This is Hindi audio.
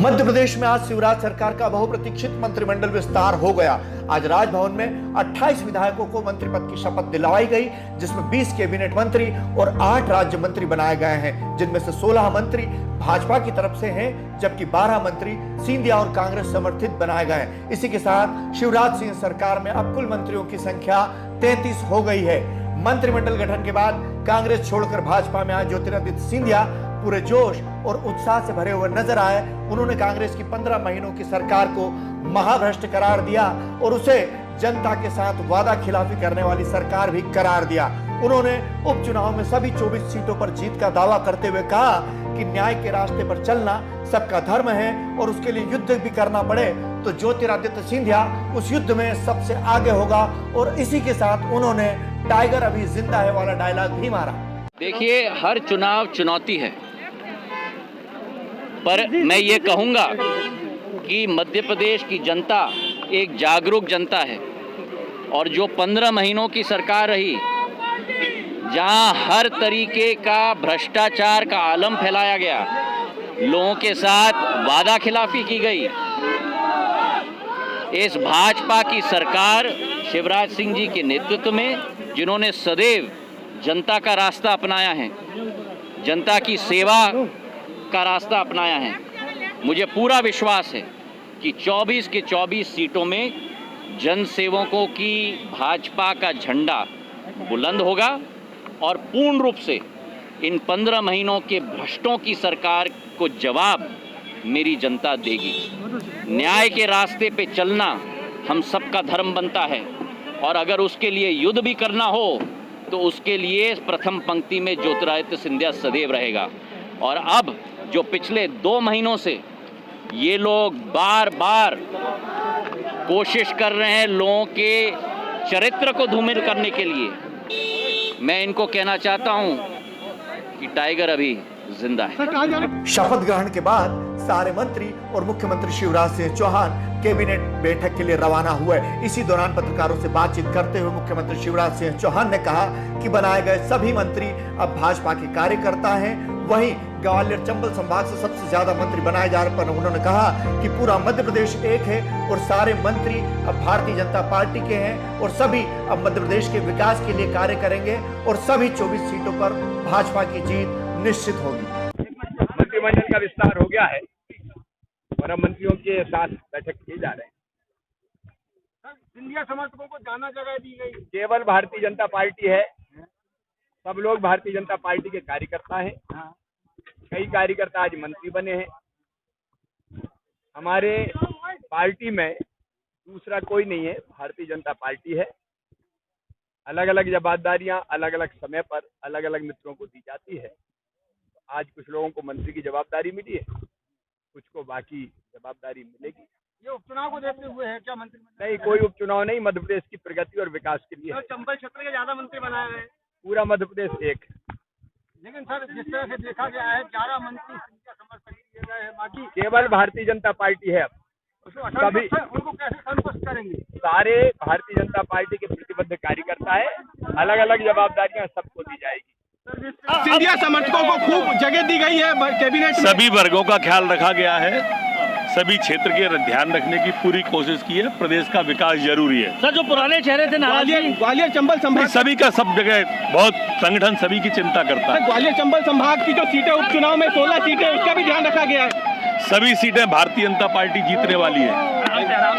मध्य प्रदेश में आज शिवराज सरकार का बहुप्रतीक्षित मंत्रिमंडल विस्तार हो गया। आज राजभवन में 28 विधायकों को मंत्री पद की शपथ दिलवाई गई, जिसमें 20 कैबिनेट मंत्री और 8 राज्य मंत्री बनाए गए हैं, जिनमें से 16 मंत्री भाजपा की तरफ से हैं, जबकि 12 मंत्री सिंधिया और कांग्रेस समर्थित बनाए गए हैं। इसी के साथ शिवराज सिंह सरकार में अब कुल मंत्रियों की संख्या 33 हो गई है। मंत्रिमंडल गठन के बाद कांग्रेस छोड़कर भाजपा में आए ज्योतिरादित्य सिंधिया पूरे जोश और उत्साह से भरे हुए नजर आए। उन्होंने कांग्रेस की 15 महीनों की सरकार को महाभ्रष्ट करार दिया और उसे जनता के साथ वादा खिलाफी करने वाली सरकार भी करार दिया। उन्होंने उपचुनाव में सभी 24 सीटों पर जीत का दावा करते हुए कहा कि न्याय के रास्ते पर चलना सबका धर्म है और उसके लिए युद्ध भी करना पड़े तो ज्योतिरादित्य सिंधिया उस युद्ध में सबसे आगे होगा। और इसी के साथ उन्होंने टाइगर अभी जिंदा है वाला डायलॉग भी मारा। देखिए, हर चुनाव चुनौती है, पर मैं ये कहूँगा कि मध्य प्रदेश की जनता एक जागरूक जनता है और जो 15 महीनों की सरकार रही, जहां हर तरीके का भ्रष्टाचार का आलम फैलाया गया, लोगों के साथ वादा खिलाफी की गई, इस भाजपा की सरकार शिवराज सिंह जी के नेतृत्व में, जिन्होंने सदैव जनता का रास्ता अपनाया है, जनता की सेवा का रास्ता अपनाया है, मुझे पूरा विश्वास है कि 24 के 24 सीटों में जनसेवकों की भाजपा का झंडा बुलंद होगा और पूर्ण रूप से इन 15 महीनों के भ्रष्टों की सरकार को जवाब मेरी जनता देगी। न्याय के रास्ते पे चलना हम सबका धर्म बनता है और अगर उसके लिए युद्ध भी करना हो तो उसके लिए प्रथम पंक्ति में ज्योतिरादित्य सिंधिया सदैव रहेगा। और अब जो पिछले 2 महीनों से ये लोग बार बार कोशिश कर रहे हैं लोगों के चरित्र को धूमिल करने के लिए, मैं इनको कहना चाहता हूं कि टाइगर अभी जिंदा है। शपथ ग्रहण के बाद सारे मंत्री और मुख्यमंत्री शिवराज सिंह चौहान कैबिनेट बैठक के लिए रवाना हुए। इसी दौरान पत्रकारों से बातचीत करते हुए मुख्यमंत्री शिवराज सिंह चौहान ने कहा कि बनाए गए सभी मंत्री अब भाजपा के कार्यकर्ता हैं। वहीं ग्वालियर चंबल संभाग से सबसे ज्यादा मंत्री बनाए जाने पर उन्होंने कहा कि पूरा मध्य प्रदेश एक है और सारे मंत्री अब भारतीय जनता पार्टी के हैं और सभी अब मध्य प्रदेश के विकास के लिए कार्य करेंगे और सभी 24 सीटों पर भाजपा की जीत निश्चित होगी। मंत्रिमंडल का विस्तार हो गया है और अब मंत्रियों के साथ बैठक किए जा रहे हैं। सिंधिया समर्थकों को जाना जगह दी गई, केवल भारतीय जनता पार्टी है, सब लोग भारतीय जनता पार्टी के कार्यकर्ता हैं। कई कार्यकर्ता आज मंत्री बने हैं। हमारे पार्टी में दूसरा कोई नहीं है, भारतीय जनता पार्टी है। अलग अलग जवाबदारियां अलग अलग समय पर अलग अलग मित्रों को दी जाती है। आज कुछ लोगों को मंत्री की जवाबदारी मिली है, कुछ को बाकी जवाबदारी मिलेगी। ये उपचुनाव को देखते हुए है क्या मंत्रिमंडल? नहीं, कोई उपचुनाव नहीं, मध्य प्रदेश की प्रगति और विकास के लिए। तो चंबल क्षेत्र के ज्यादा मंत्री बनाए गए, पूरा मध्य प्रदेश एक। लेकिन सर जिस तरह से देखा गया है 11 मंत्री सिंधिया समर्थक किए गए हैं, बाकी केवल भारतीय जनता पार्टी है। सभी उनको कैसे संतुष्ट करेंगे? सारे भारतीय जनता पार्टी के प्रतिबद्ध कार्यकर्ता है, अलग अलग जवाबदारियां सबको दी जाएगी। सिंधिया समर्थकों को खूब जगह दी गई है कैबिनेट में। सभी वर्गों का ख्याल रखा गया है, सभी क्षेत्र के ध्यान रखने की पूरी कोशिश की है। प्रदेश का विकास जरूरी है। सर, जो पुराने चेहरे थे ग्वालियर चंबल संभाग, सभी का सब जगह बहुत संगठन सभी की चिंता करता है। ग्वालियर चंबल संभाग की जो सीटें उपचुनाव में 16 सीटें, उसका भी ध्यान रखा गया है। सभी सीटें भारतीय जनता पार्टी जीतने वाली है।